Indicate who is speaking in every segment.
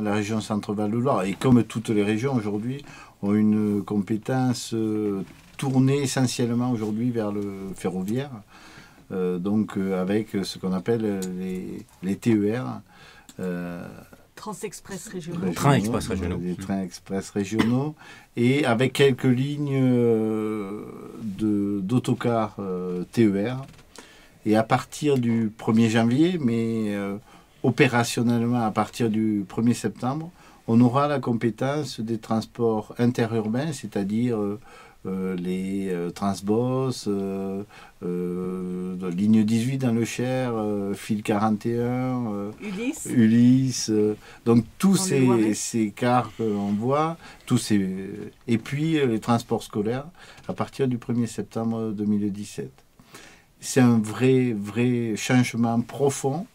Speaker 1: la région Centre-Val de Loire, et comme toutes les régions aujourd'hui, ont une compétence tournée essentiellement aujourd'hui vers le ferroviaire, avec ce qu'on appelle les TER.
Speaker 2: Trans-express régionaux.
Speaker 3: Trains express régionaux.
Speaker 1: Des trains express régionaux, et avec quelques lignes d'autocars TER. Et à partir du 1er janvier, mais opérationnellement à partir du 1er septembre, on aura la compétence des transports interurbains, c'est-à-dire les Transbos, ligne 18 dans le Cher, fil 41, Ulysse, donc tous ces cars que l'on voit, et puis les transports scolaires à partir du 1er septembre 2017. C'est un vrai changement profond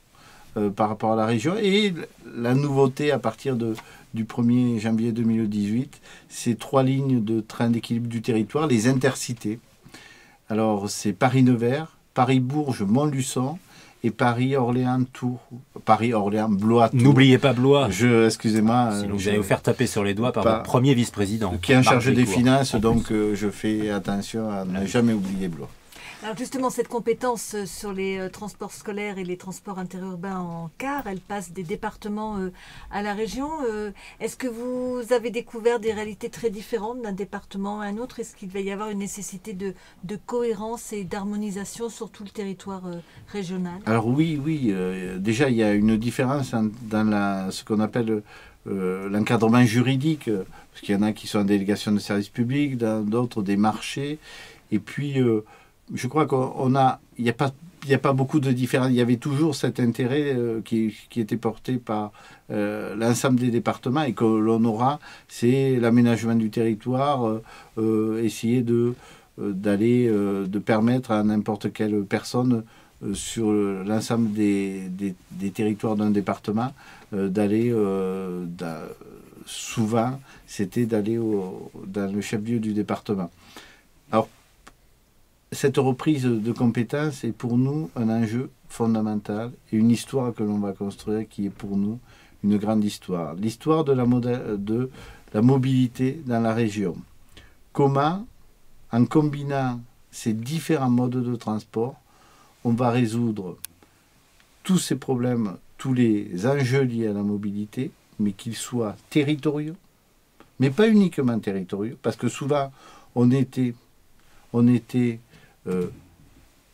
Speaker 1: par rapport à la région, et la nouveauté à partir du 1er janvier 2018, c'est 3 lignes de train d'équilibre du territoire, les intercités. Alors c'est Paris-Nevers, Paris-Bourges, Montluçon et Paris-Orléans-Tours. Paris-Orléans-Blois.
Speaker 3: N'oubliez pas Blois.
Speaker 1: Excusez-moi.
Speaker 3: Sinon vous allez vous faire taper sur les doigts par votre premier vice-président.
Speaker 1: Qui est en charge des finances, donc je fais attention à ne jamais oublier Blois.
Speaker 2: Alors justement, cette compétence sur les transports scolaires et les transports interurbains en car, elle passe des départements à la région. Est-ce que vous avez découvert des réalités très différentes d'un département à un autre? Est-ce qu'il va y avoir une nécessité de cohérence et d'harmonisation sur tout le territoire régional?
Speaker 1: Alors oui. Déjà, il y a une différence dans ce qu'on appelle l'encadrement juridique, parce qu'il y en a qui sont en délégation de services publics, d'autres des marchés, et puis... je crois il n'y a pas beaucoup de différences. Il y avait toujours cet intérêt qui était porté par l'ensemble des départements, et que l'on aura, c'est l'aménagement du territoire, essayer de permettre à n'importe quelle personne sur l'ensemble des territoires d'un département d'aller, souvent, c'était d'aller dans le chef-lieu du département. Alors, cette reprise de compétences est pour nous un enjeu fondamental, et une histoire que l'on va construire qui est pour nous une grande histoire. L'histoire de la mobilité dans la région. Comment, en combinant ces différents modes de transport, on va résoudre tous ces problèmes, tous les enjeux liés à la mobilité, mais qu'ils soient territoriaux, mais pas uniquement territoriaux, parce que souvent on était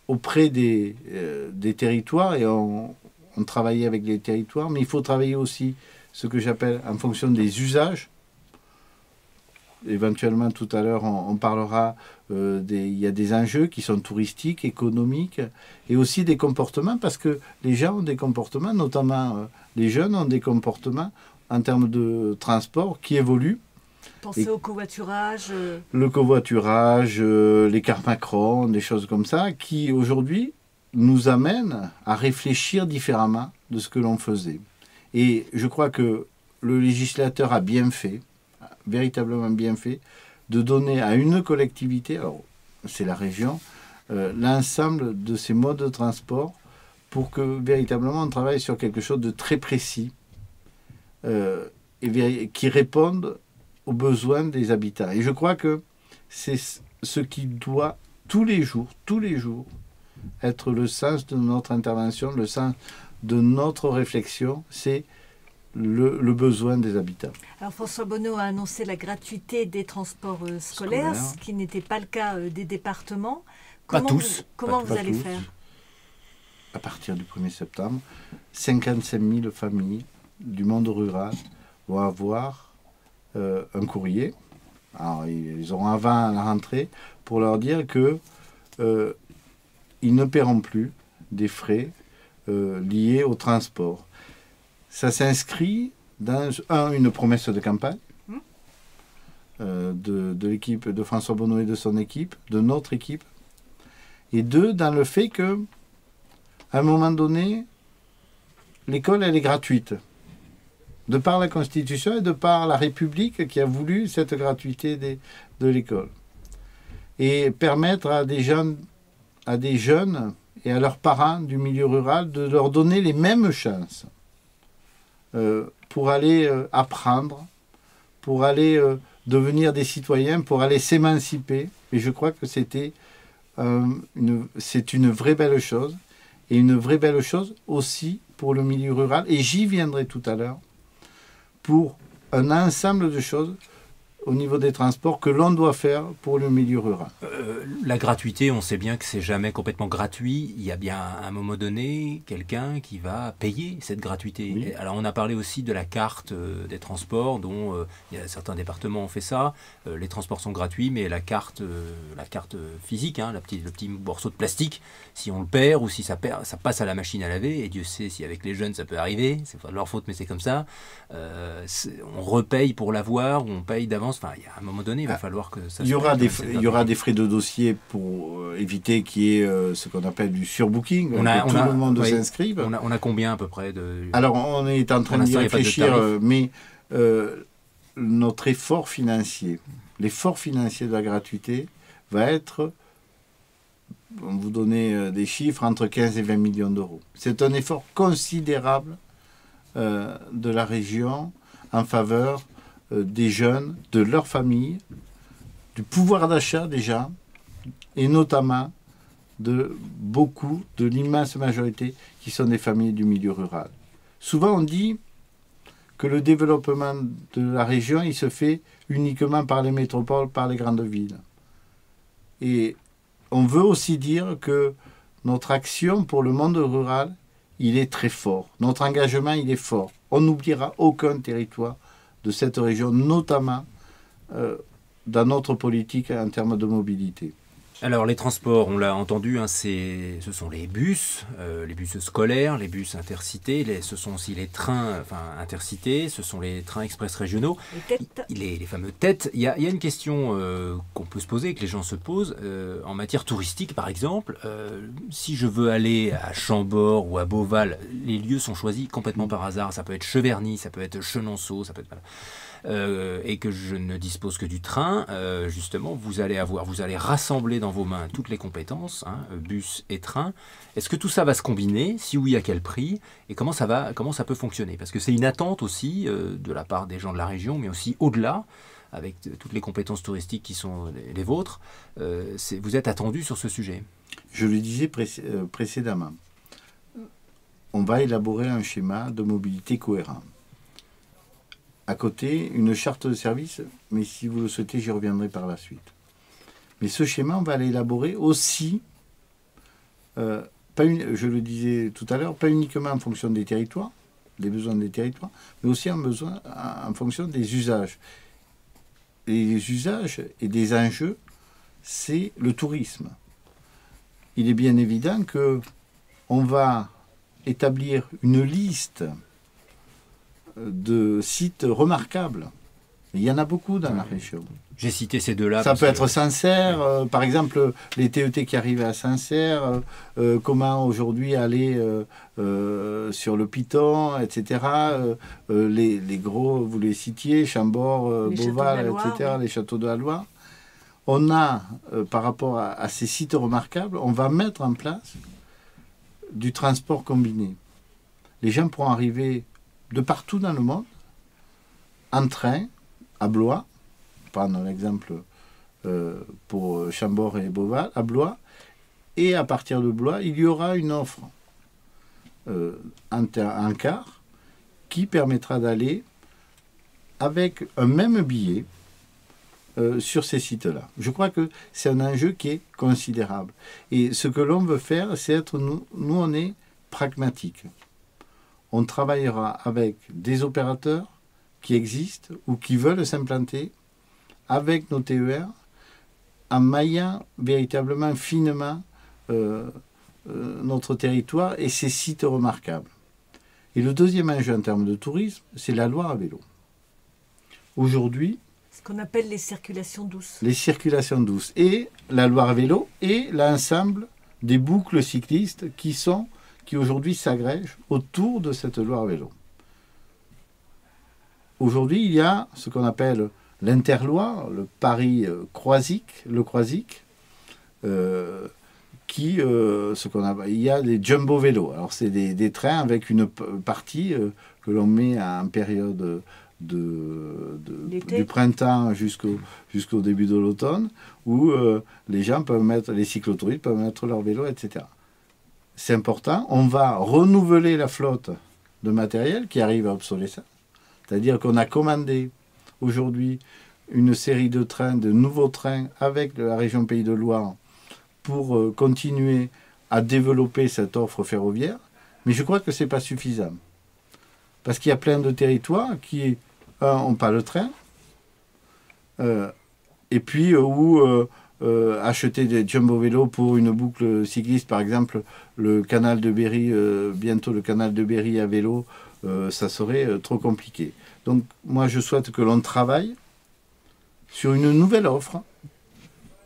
Speaker 1: auprès des territoires, et on travaillait avec les territoires, mais il faut travailler aussi ce que j'appelle en fonction des usages. Éventuellement, tout à l'heure, on parlera, il y a des enjeux qui sont touristiques, économiques, et aussi des comportements, parce que les gens ont des comportements, notamment les jeunes ont des comportements en termes de transport qui évoluent.
Speaker 2: Pensez au covoiturage.
Speaker 1: Le covoiturage, les cars Macron, des choses comme ça, qui aujourd'hui nous amènent à réfléchir différemment de ce que l'on faisait. Et je crois que le législateur a bien fait, véritablement bien fait, de donner à une collectivité, alors c'est la région, l'ensemble de ces modes de transport, pour que véritablement on travaille sur quelque chose de très précis, et qui réponde aux besoins des habitants. Et je crois que c'est ce qui doit tous les jours, être le sens de notre intervention, le sens de notre réflexion, c'est le besoin des habitants.
Speaker 2: Alors François Bonneau a annoncé la gratuité des transports scolaires, ce qui n'était pas le cas des départements. Comment vous allez faire?
Speaker 1: À partir du 1er septembre, 55 000 familles du monde rural vont avoir un courrier. Alors, ils auront avant la rentrée pour leur dire que ils ne paieront plus des frais liés au transport. Ça s'inscrit dans une promesse de campagne de l'équipe de François Bonneau et de son équipe, de notre équipe, et deux, dans le fait que à un moment donné, l'école elle est gratuite. De par la Constitution et de par la République qui a voulu cette gratuité de l'école. Et permettre à des jeunes et à leurs parents du milieu rural de leur donner les mêmes chances pour aller apprendre, pour aller devenir des citoyens, pour aller s'émanciper. Et je crois que c'est une vraie belle chose. Et une vraie belle chose aussi pour le milieu rural. Et j'y viendrai tout à l'heure, pour un ensemble de choses au niveau des transports que l'on doit faire pour le milieu rural.
Speaker 3: La gratuité, on sait bien que c'est jamais complètement gratuit. Il y a bien à un moment donné quelqu'un qui va payer cette gratuité.
Speaker 1: Oui.
Speaker 3: Alors on a parlé aussi de la carte des transports, dont il y a certains départements ont fait ça. Les transports sont gratuits, mais la carte physique, hein, le petit morceau de plastique, si on le perd ou si ça passe à la machine à laver, et Dieu sait si avec les jeunes ça peut arriver, c'est pas de leur faute mais c'est comme ça, on repaye pour l'avoir ou on paye d'avance. Enfin, il y a un moment donné, il va falloir que ça...
Speaker 1: Il y aura des frais de dossier pour éviter qu'il y ait ce qu'on appelle du surbooking, tout le monde s'inscrive.
Speaker 3: On a combien à peu près de...
Speaker 1: Alors, on est en train d'y réfléchir, mais notre effort financier, l'effort financier de la gratuité va être, on vous donner des chiffres, entre 15 et 20 millions d'euros. C'est un effort considérable de la région en faveur des jeunes, de leur famille, du pouvoir d'achat déjà, et notamment de l'immense majorité qui sont des familles du milieu rural. Souvent on dit que le développement de la région, il se fait uniquement par les métropoles, par les grandes villes. Et on veut aussi dire que notre action pour le monde rural, il est très fort. Notre engagement, il est fort. On n'oubliera aucun territoire de cette région, notamment dans notre politique en termes de mobilité.
Speaker 3: Alors les transports, on l'a entendu, hein, ce sont les bus scolaires, les bus intercités, ce sont aussi les trains intercités, ce sont les trains express régionaux, les fameux têtes. Il y a une question qu'on peut se poser, que les gens se posent, en matière touristique par exemple. Si je veux aller à Chambord ou à Beauval, les lieux sont choisis complètement par hasard. Ça peut être Cheverny, ça peut être Chenonceau, ça peut être... et que je ne dispose que du train, justement, vous allez rassembler dans vos mains toutes les compétences, hein, bus et train. Est-ce que tout ça va se combiner? Si oui, à quel prix? Et comment ça peut fonctionner? Parce que c'est une attente aussi de la part des gens de la région, mais aussi au-delà, avec toutes les compétences touristiques qui sont les vôtres. Vous êtes attendus sur ce sujet.
Speaker 1: Je le disais précédemment. On va élaborer un schéma de mobilité cohérent. À côté, une charte de service, mais si vous le souhaitez, j'y reviendrai par la suite. Mais ce schéma, on va l'élaborer aussi, je le disais tout à l'heure, pas uniquement en fonction des territoires, des besoins des territoires, mais aussi en fonction des usages. Et les usages et des enjeux, c'est le tourisme. Il est bien évident qu'on va établir une liste de sites remarquables. Il y en a beaucoup dans la région.
Speaker 3: J'ai cité ces deux-là.
Speaker 1: Ça peut être Sancerre, par exemple, les TET qui arrivent à Sancerre, comment aujourd'hui aller sur le Piton, etc. Les gros, vous les citiez, Chambord, Beauval, etc., oui. Les châteaux de la Loire. On a, par rapport à ces sites remarquables, on va mettre en place du transport combiné. Les gens pourront arriver de partout dans le monde, en train, à Blois, prendre l'exemple pour Chambord et Beauval, à Blois, et à partir de Blois, il y aura une offre en car qui permettra d'aller avec un même billet sur ces sites-là. Je crois que c'est un enjeu qui est considérable. Et ce que l'on veut faire, c'est être, nous on est pragmatique. On travaillera avec des opérateurs qui existent ou qui veulent s'implanter avec nos TER en maillant véritablement finement notre territoire et ses sites remarquables. Et le deuxième enjeu en termes de tourisme, c'est la Loire à vélo. Aujourd'hui,
Speaker 2: ce qu'on appelle les circulations douces.
Speaker 1: Les circulations douces. Et la Loire à vélo et l'ensemble des boucles cyclistes qui aujourd'hui s'agrègent autour de cette Loire à vélo. Aujourd'hui, il y a ce qu'on appelle l'Interloire, le Paris-Croisic, il y a des jumbo vélos. Alors c'est des trains avec une partie que l'on met en période du printemps jusqu'au début de l'automne, où les gens peuvent mettre, les cyclotouristes peuvent mettre leur vélo, etc. C'est important. On va renouveler la flotte de matériel qui arrive à obsolescence. C'est-à-dire qu'on a commandé aujourd'hui une série de trains, de nouveaux trains avec la région Pays de Loire pour continuer à développer cette offre ferroviaire. Mais je crois que ce n'est pas suffisant. Parce qu'il y a plein de territoires qui n'ont pas le train, et puis où acheter des jumbo vélos pour une boucle cycliste, par exemple le canal de Berry, bientôt le canal de Berry à vélo, ça serait trop compliqué. Donc moi je souhaite que l'on travaille sur une nouvelle offre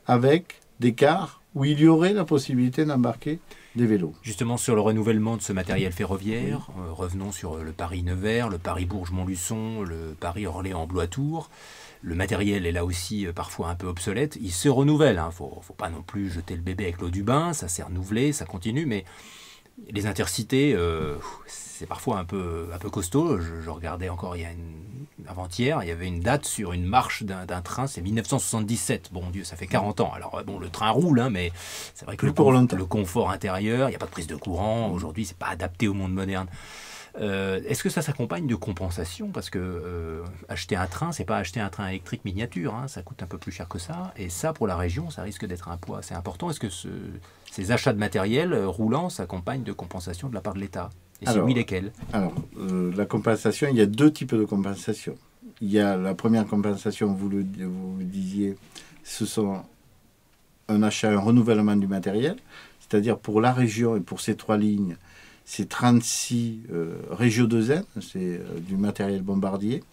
Speaker 1: avec des cars où il y aurait la possibilité d'embarquer des vélos.
Speaker 3: Justement, sur le renouvellement de ce matériel ferroviaire, revenons sur le Paris-Nevers, le Paris-Bourges-Montluçon, le Paris-Orléans-Blois-Tours. Le matériel est là aussi parfois un peu obsolète. Il se renouvelle. Il ne faut pas non plus jeter le bébé avec l'eau du bain. Ça s'est renouvelé, ça continue. Mais les intercités, c'est parfois un peu costaud. Je regardais encore avant-hier, il y avait une date sur une marche d'un train, c'est 1977. Bon Dieu, ça fait 40 ans. Alors bon, le train roule, hein, mais c'est vrai que le confort intérieur, il n'y a pas de prise de courant. Aujourd'hui, c'est pas adapté au monde moderne. Est-ce que ça s'accompagne de compensation? Parce que acheter un train, c'est pas acheter un train électrique miniature, hein, ça coûte un peu plus cher que ça. Et ça, pour la région, ça risque d'être un poids assez important. Est-ce que ces achats de matériel roulant s'accompagnent de compensation de la part de l'État? Et si oui, lesquels?
Speaker 1: Alors, la compensation, il y a deux types de compensation. Il y a la première compensation, vous le disiez, ce sont un achat, un renouvellement du matériel, c'est-à-dire pour la région et pour ces 3 lignes, c'est 36 Régio 2N, c'est du matériel bombardier,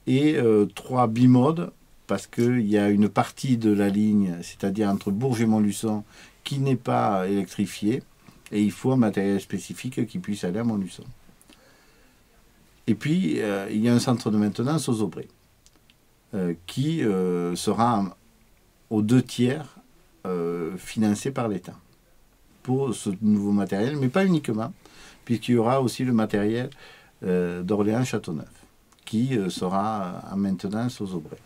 Speaker 1: et 3 bimodes, parce qu'il y a une partie de la ligne, c'est-à-dire entre Bourges et Montluçon, qui n'est pas électrifiée, et il faut un matériel spécifique qui puisse aller à Montluçon. Et puis, il y a un centre de maintenance aux Aubrais, qui sera aux 2/3 financé par l'État pour ce nouveau matériel, mais pas uniquement, puisqu'il y aura aussi le matériel d'Orléans-Châteauneuf, qui sera en maintenance aux Aubrais.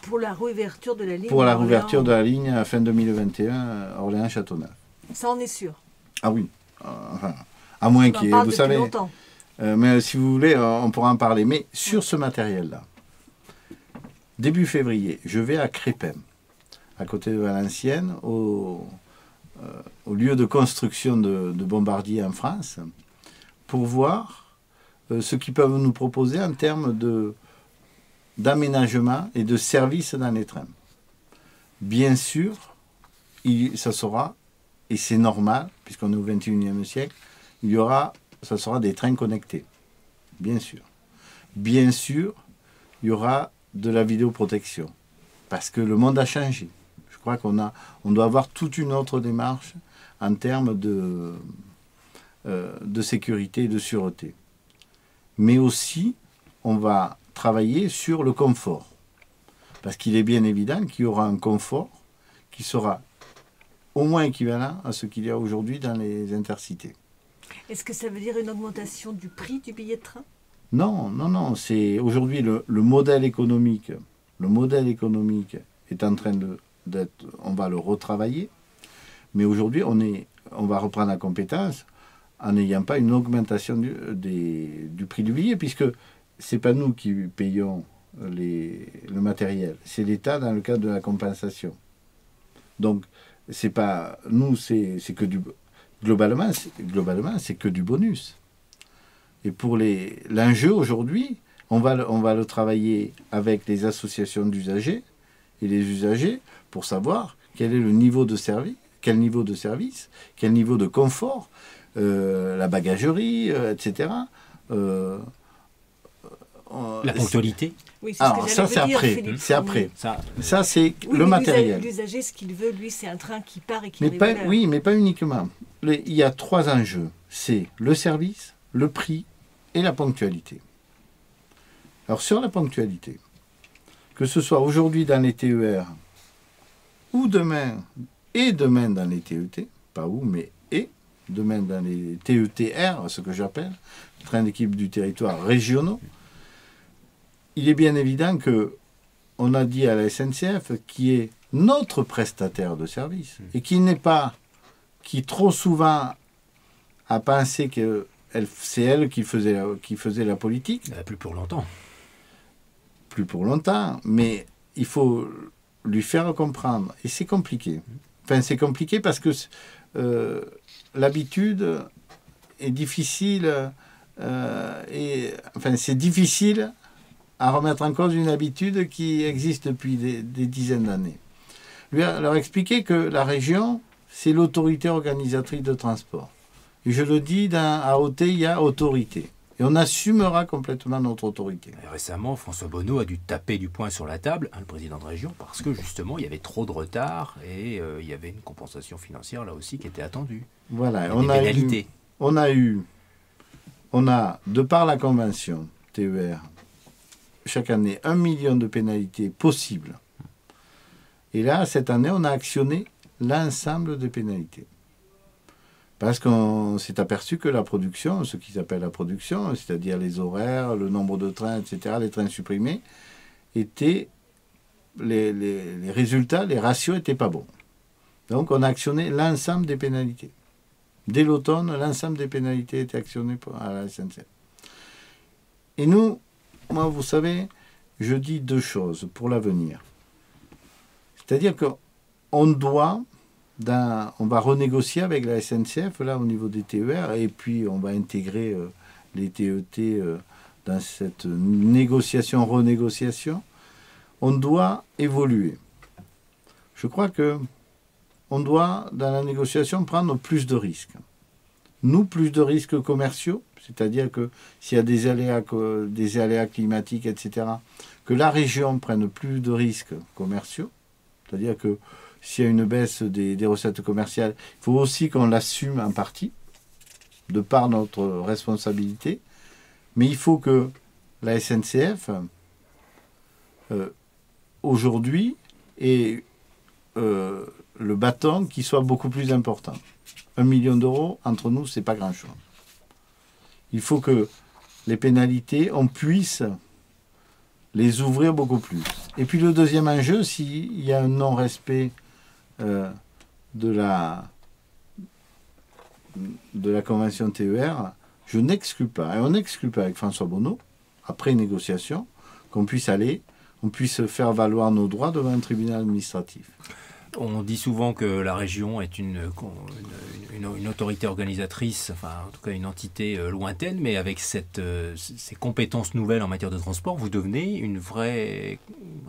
Speaker 2: Pour la réouverture de la ligne.
Speaker 1: Pour la réouverture de la ligne à fin 2021, Orléans-Châteauneuf.
Speaker 2: Ça en est sûr.
Speaker 1: Ah oui, enfin, à moins qu'il y ait, vous savez, mais si vous voulez, on pourra en parler. Mais sur ce matériel-là, début février, je vais à Crépin, à côté de Valenciennes, au lieu de construction de bombardiers en France, pour voir ce qu'ils peuvent nous proposer en termes d'aménagement et de services dans les trains. Bien sûr, ça sera, et c'est normal, puisqu'on est au XXIe siècle, ça sera des trains connectés, bien sûr. Bien sûr, il y aura de la vidéoprotection, parce que le monde a changé. Je crois qu'on doit avoir toute une autre démarche en termes de sécurité et de sûreté. Mais aussi, on va travailler sur le confort, parce qu'il est bien évident qu'il y aura un confort qui sera au moins équivalent à ce qu'il y a aujourd'hui dans les intercités.
Speaker 2: Est-ce que ça veut dire une augmentation du prix du billet de train?
Speaker 1: Non, non, non. C'est aujourd'hui le modèle économique. Le modèle économique est en train d'être. On va le retravailler, mais aujourd'hui on va reprendre la compétence en n'ayant pas une augmentation du prix du billet, puisque c'est pas nous qui payons le matériel, c'est l'État dans le cadre de la compensation. Donc c'est pas nous, c'est que globalement c'est que du bonus. Et pour l'enjeu aujourd'hui, on va le travailler avec les associations d'usagers et les usagers pour savoir quel est le niveau de service, quel niveau de confort, la bagagerie, etc.
Speaker 3: La ponctualité.
Speaker 2: Oui,
Speaker 1: alors ça c'est après, c'est après. Ça c'est le matériel.
Speaker 2: L'usager, ce qu'il veut, lui, c'est un train qui part et qui
Speaker 1: arrive à l'heure. Oui, mais pas uniquement. Il y a 3 enjeux. C'est le service, le prix et la ponctualité. Alors sur la ponctualité, que ce soit aujourd'hui dans les TER ou demain et demain dans les TET, pas où, mais et demain dans les TETR, ce que j'appelle, trains d'équipe du territoire régionaux, il est bien évident qu'on a dit à la SNCF qui est notre prestataire de service et qui trop souvent a pensé que c'est elle qui faisait la politique.
Speaker 3: Plus pour longtemps.
Speaker 1: Plus pour longtemps, mais il faut lui faire comprendre. Et c'est compliqué. Enfin, c'est compliqué parce que l'habitude est difficile. C'est difficile à remettre en cause une habitude qui existe depuis des dizaines d'années. Leur expliquer que la région, c'est l'autorité organisatrice de transport. Et je le dis, à OT, il y a autorité. Et on assumera complètement notre autorité.
Speaker 3: Et récemment, François Bonneau a dû taper du poing sur la table, le président de région, parce que justement, il y avait trop de retard et il y avait une compensation financière là aussi qui était attendue.
Speaker 1: Voilà,
Speaker 3: on
Speaker 1: a, de par la convention TER, chaque année 1 million de pénalités possibles. Et là, cette année, on a actionné l'ensemble des pénalités. Parce qu'on s'est aperçu que la production, ce qui s'appelle la production, c'est-à-dire les horaires, le nombre de trains, etc., les trains supprimés, les résultats, les ratios n'étaient pas bons. Donc on a actionné l'ensemble des pénalités. Dès l'automne, l'ensemble des pénalités étaient actionnées à la SNCF. Et nous, moi, vous savez, je dis 2 choses pour l'avenir. C'est-à-dire qu'on doit... on va renégocier avec la SNCF là au niveau des TER et puis on va intégrer les TET dans cette renégociation. On doit évoluer. Je crois que on doit dans la négociation prendre plus de risques. Nous, plus de risques commerciaux, c'est-à-dire que s'il y a des aléas climatiques, etc., que la région prenne plus de risques commerciaux, c'est-à-dire que s'il y a une baisse des recettes commerciales, il faut aussi qu'on l'assume en partie, de par notre responsabilité. Mais il faut que la SNCF, aujourd'hui, ait le bâton qui soit beaucoup plus important. 1 million d'euros, entre nous, ce n'est pas grand-chose. Il faut que les pénalités, on puisse les ouvrir beaucoup plus. Et puis le deuxième enjeu, s'il y a un non-respect de la convention TER, je n'exclus pas, et on n'exclut pas avec François Bonneau, après négociation, qu'on puisse faire valoir nos droits devant un tribunal administratif.
Speaker 3: On dit souvent que la région est une autorité organisatrice, enfin en tout cas une entité lointaine, mais avec ces compétences nouvelles en matière de transport, vous devenez une vraie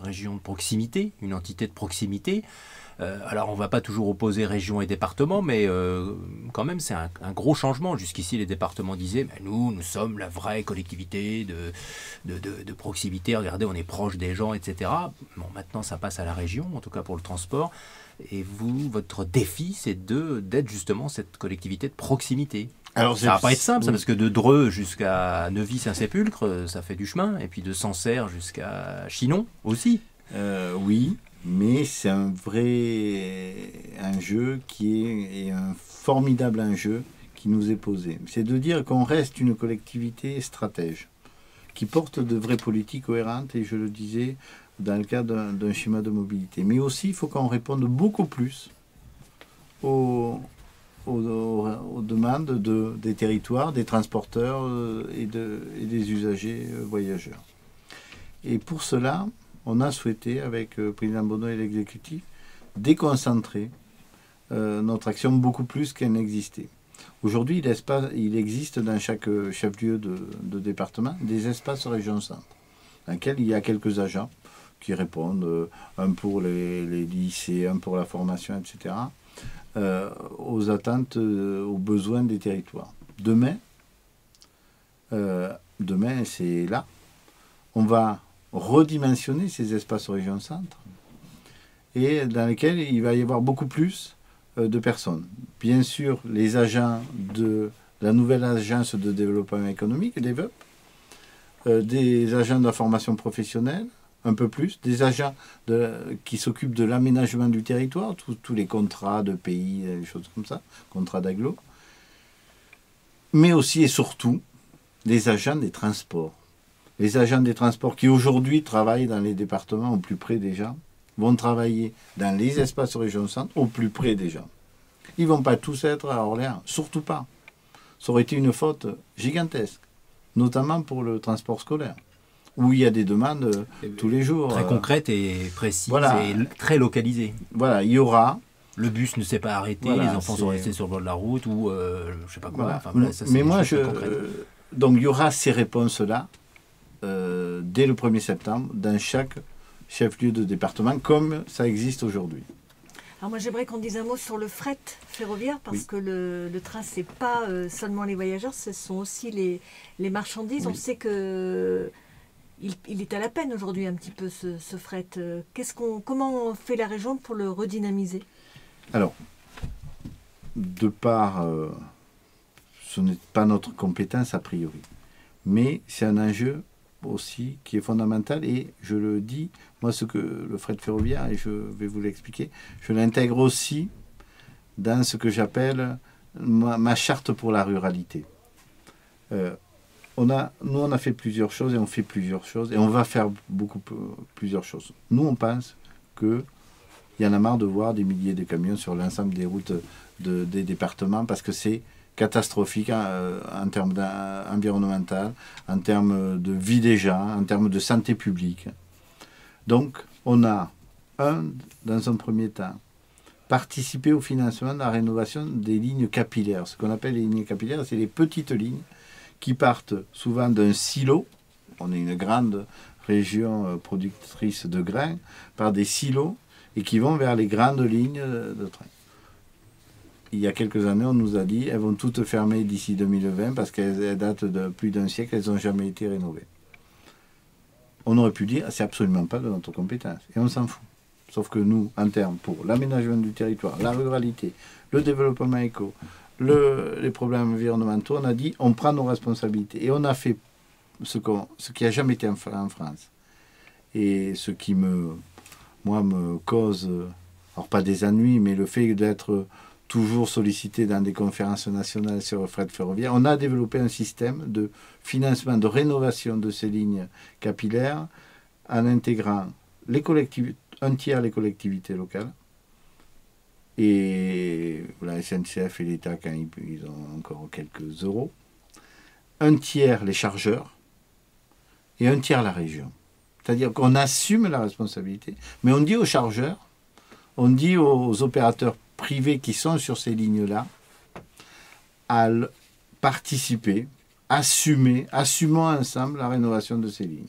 Speaker 3: région de proximité, une entité de proximité. Alors on ne va pas toujours opposer région et département, mais quand même c'est un gros changement. Jusqu'ici les départements disaient nous sommes la vraie collectivité de proximité, regardez on est proche des gens, etc. Bon, maintenant ça passe à la région, en tout cas pour le transport. Et vous, votre défi c'est d'être justement cette collectivité de proximité. Alors, ça va pas être simple, ça, parce que de Dreux jusqu'à Neuvy-Saint-Sépulcre, ça fait du chemin, et puis de Sancerre jusqu'à Chinon aussi.
Speaker 1: Oui. Mais c'est un vrai enjeu et un formidable enjeu qui nous est posé. C'est de dire qu'on reste une collectivité stratège, qui porte de vraies politiques cohérentes, et je le disais, dans le cadre d'un schéma de mobilité. Mais aussi, il faut qu'on réponde beaucoup plus aux demandes des territoires, des transporteurs et des usagers voyageurs. Et pour cela, on a souhaité, avec le président Bonneau et l'exécutif, déconcentrer notre action beaucoup plus qu'elle n'existait. Aujourd'hui, il existe dans chaque chef-lieu de département des espaces région-centre, dans lesquels il y a quelques agents qui répondent, un pour les lycées, un pour la formation, etc., aux attentes, aux besoins des territoires. Demain, c'est là. On va redimensionner ces espaces région-centre et dans lesquels il va y avoir beaucoup plus de personnes. Bien sûr, les agents de la nouvelle agence de développement économique, l'EVEP, des agents de la formation professionnelle, un peu plus, des agents qui s'occupent de l'aménagement du territoire, tous les contrats de pays, des choses comme ça, contrats d'agglo, mais aussi et surtout des agents des transports. Les agents des transports qui aujourd'hui travaillent dans les départements au plus près des gens, vont travailler dans les espaces région centre au plus près des gens. Ils ne vont pas tous être à Orléans, surtout pas. Ça aurait été une faute gigantesque, notamment pour le transport scolaire, où il y a des demandes tous les jours.
Speaker 3: Très concrètes et précises,
Speaker 1: voilà.
Speaker 3: Et très localisées.
Speaker 1: Voilà, il y aura...
Speaker 3: Le bus ne s'est pas arrêté, voilà, les enfants sont restés sur le bord de la route, ou je ne sais pas quoi.
Speaker 1: Voilà.
Speaker 3: Enfin, voilà, ça,
Speaker 1: mais moi, donc il y aura ces réponses-là dès le 1er septembre dans chaque chef-lieu de département, comme ça existe aujourd'hui.
Speaker 2: Alors moi j'aimerais qu'on dise un mot sur le fret ferroviaire, parce que le train, c'est pas seulement les voyageurs, ce sont aussi les marchandises. On sait que il est à la peine aujourd'hui un petit peu ce fret. Comment fait la région pour le redynamiser?
Speaker 1: Alors, de part, ce n'est pas notre compétence a priori, mais c'est un enjeu aussi qui est fondamental, et je le dis, moi ce que le fret ferroviaire, et je vais vous l'expliquer, je l'intègre aussi dans ce que j'appelle ma charte pour la ruralité. Nous on a fait plusieurs choses, et on fait plusieurs choses, et on va faire plusieurs choses. Nous on pense qu'il y en a marre de voir des milliers de camions sur l'ensemble des routes des départements, parce que c'est catastrophique en termes environnemental, en termes de vie des gens, en termes de santé publique. Donc, on a, dans un premier temps, participé au financement de la rénovation des lignes capillaires. Ce qu'on appelle les lignes capillaires, c'est les petites lignes qui partent souvent d'un silo. On est une grande région productrice de grains, par des silos, et qui vont vers les grandes lignes de train. Il y a quelques années, on nous a dit elles vont toutes fermer d'ici 2020 parce qu'elles datent de plus d'un siècle, elles n'ont jamais été rénovées. On aurait pu dire c'est absolument pas de notre compétence, et on s'en fout. Sauf que nous, en termes pour l'aménagement du territoire, la ruralité, le développement éco, les problèmes environnementaux, on a dit on prend nos responsabilités. Et on a fait ce qui n'a jamais été fait en France. Et ce qui me cause, alors pas des ennuis, mais le fait d'être toujours sollicité dans des conférences nationales sur le fret ferroviaire, on a développé un système de financement, de rénovation de ces lignes capillaires en intégrant un tiers les collectivités locales, et la SNCF et l'État quand ils ont encore quelques euros, un tiers les chargeurs et un tiers la région. C'est-à-dire qu'on assume la responsabilité, mais on dit aux chargeurs, on dit aux opérateurs privés qui sont sur ces lignes-là, à participer, assumons ensemble la rénovation de ces lignes.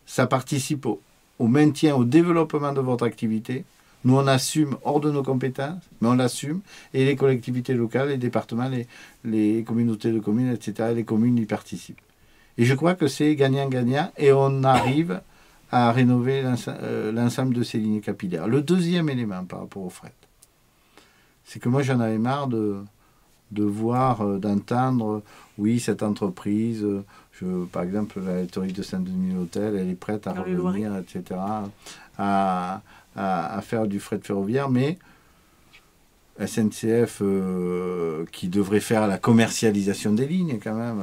Speaker 1: Ça participe au maintien, au développement de votre activité. Nous, on assume hors de nos compétences, mais on l'assume, et les collectivités locales, les départements, les communautés de communes, etc., les communes y participent. Et je crois que c'est gagnant-gagnant, et on arrive à rénover l'ensemble de ces lignes capillaires. Le deuxième élément par rapport au fret, c'est que moi j'en avais marre de voir, d'entendre, oui, cette entreprise, par exemple, la laiterie de Saint-Denis-l'Hôtel, elle est prête à revenir, etc., à faire du fret ferroviaire, mais SNCF, qui devrait faire la commercialisation des lignes quand même,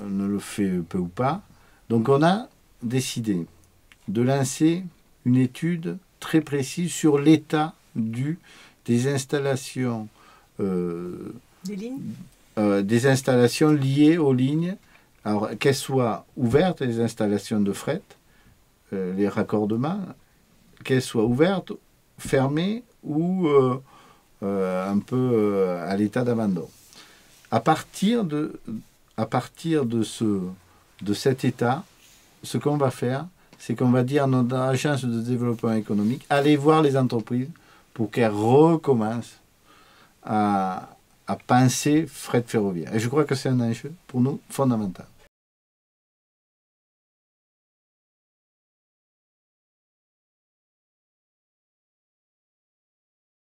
Speaker 1: ne le fait peu ou pas. Donc on a décidé de lancer une étude très précise sur l'état des installations, des installations liées aux lignes, alors qu'elles soient ouvertes, les installations de fret, les raccordements, qu'elles soient ouvertes, fermées ou un peu à l'état d'abandon. À partir de cet état, ce qu'on va faire, c'est qu'on va dire à notre agence de développement économique, allez voir les entreprises pour qu'elles recommencent à penser fret ferroviaire. Et je crois que c'est un enjeu pour nous fondamental.